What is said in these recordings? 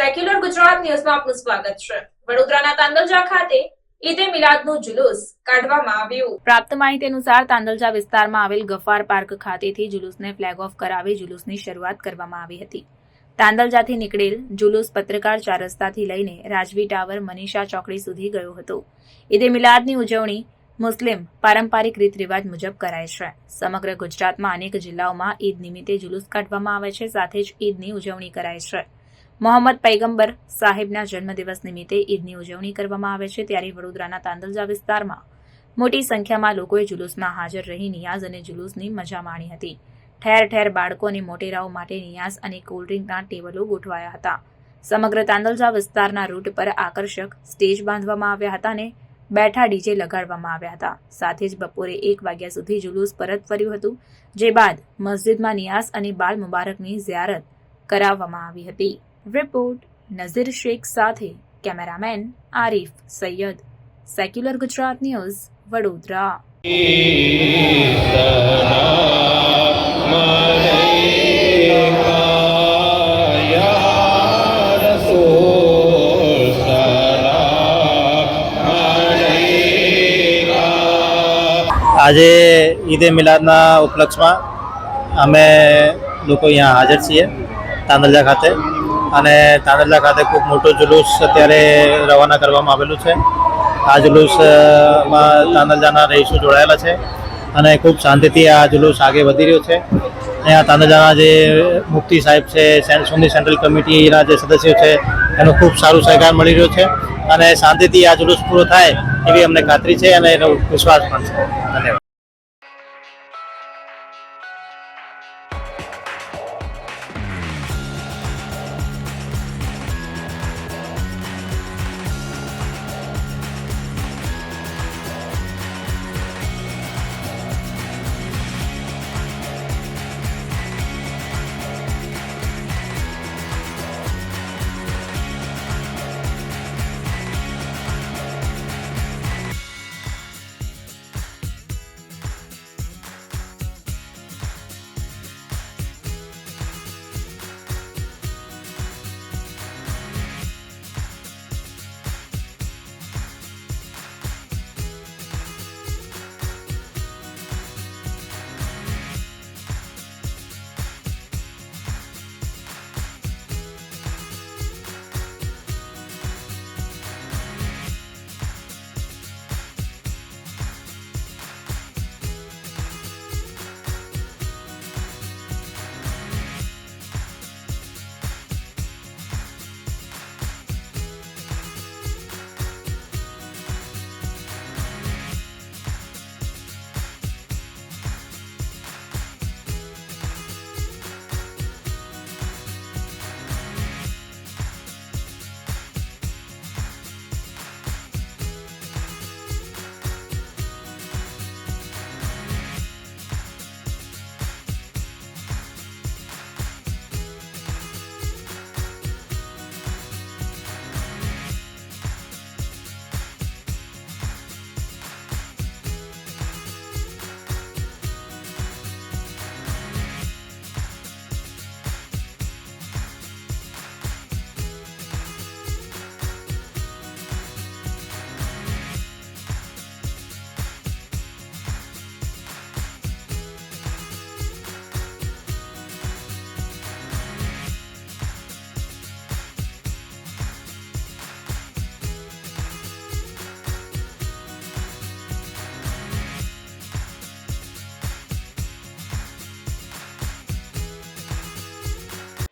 Secular Gujarat ન્યૂઝમાં આપનું સ્વાગત છે। વડોદરાના તાંદલજા ખાતે ઈદે મિલાદનું જુલુસ કાઢવામાં આવ્યું। પ્રાપ્ત માહિતી અનુસાર તાંદલજા વિસ્તારમાં આવેલ ગફાર પાર્ક ખાતેથી જુલુસને ફ્લેગ ઓફ કરાવી જુલુસની શરૂઆત કરવામાં આવી હતી। તાંદલજાથી નીકળેલ જુલુસ પત્રકાર ચાર રસ્તાથી લઈને રાજવી ટાવર મનીષા ચોકડી સુધી ગયો હતો। ઈદે મિલાદની ઉજવણી મુસ્લિમ પારંપરિક રીત રિવાજ મુજબ કરાય છે। સમગ્ર ગુજરાતમાં અનેક જિલ્લાઓમાં ઈદ નિમિત્તે જુલુસ કાઢવામાં આવે છે, સાથે જ ઈદની ઉજવણી કરાય છે। મોહમ્મદ પૈગંબર સાહેબના જન્મદિવસ નિમિત્તે ઈદની ઉજવણી કરવામાં આવે છે, ત્યારે વડોદરાના તાંદલજા વિસ્તારમાં મોટી સંખ્યામાં લોકોએ જુલુસમાં હાજર રહી નિયાઝ અને જુલુસની મજા માણી હતી। ઠેર ઠેર બાળકો અને મોટેરાઓ માટે નિયાઝ અને કોલ્ડ્રિંકના ટેબલો ગોઠવાયા હતા। સમગ્ર તાંદલજા વિસ્તારના રૂટ પર આકર્ષક સ્ટેજ બાંધવામાં આવ્યા હતા અને બેઠા ડીજે લગાડવામાં આવ્યા હતા। સાથે જ બપોરે 1 વાગ્યા સુધી જુલુસ પરત ફર્યું હતું, જે બાદ મસ્જિદમાં નિયાઝ અને બાલ મુબારકની ઝિયારત કરાવવામાં આવી હતી। રિપોર્ટ નઝીર શેખ સાથે cameraman Arif Sayyed, secular Gujarat news, Vadodara. આજે ઈદે મિલાદના ઉપલક્ષમાં અમે લોકો અહીંયા હાજર છીએ તાંદલજા ખાતે, અને તાંદલજા ખાતે ખૂબ મોટો જુલુસ અત્યારે રવાના કરવામાં આવેલું છે। આ જુલુસમાં તાંદલજાના રહીશો જોડાયેલા છે અને ખૂબ શાંતિથી આ જુલુસ આગળ વધી રહ્યો છે। અહીંયા તાંદલજાના જે મુફ્તી સાહેબ છે, સુન્ની સેન્ટ્રલ કમિટીના જે સદસ્યો છે, એનો ખૂબ સારું સહકાર મળી રહ્યો છે અને શાંતિથી આ જુલુસ પૂરો થાય એવી અમને ખાતરી છે અને એનો વિશ્વાસ પણ છે। ધન્યવાદ।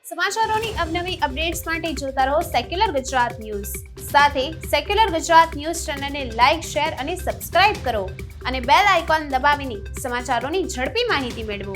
સમાચારોની અવનવી અપડેટ્સ માટે જોતા રહો સેક્યુલર ગુજરાત ન્યૂઝ। સાથે સેક્યુલર ગુજરાત ન્યૂઝ ચેનલને લાઇક, શેર અને સબસ્ક્રાઇબ કરો અને બેલ આઇકોન દબાવીને સમાચારોની ઝડપી માહિતી મેળવો।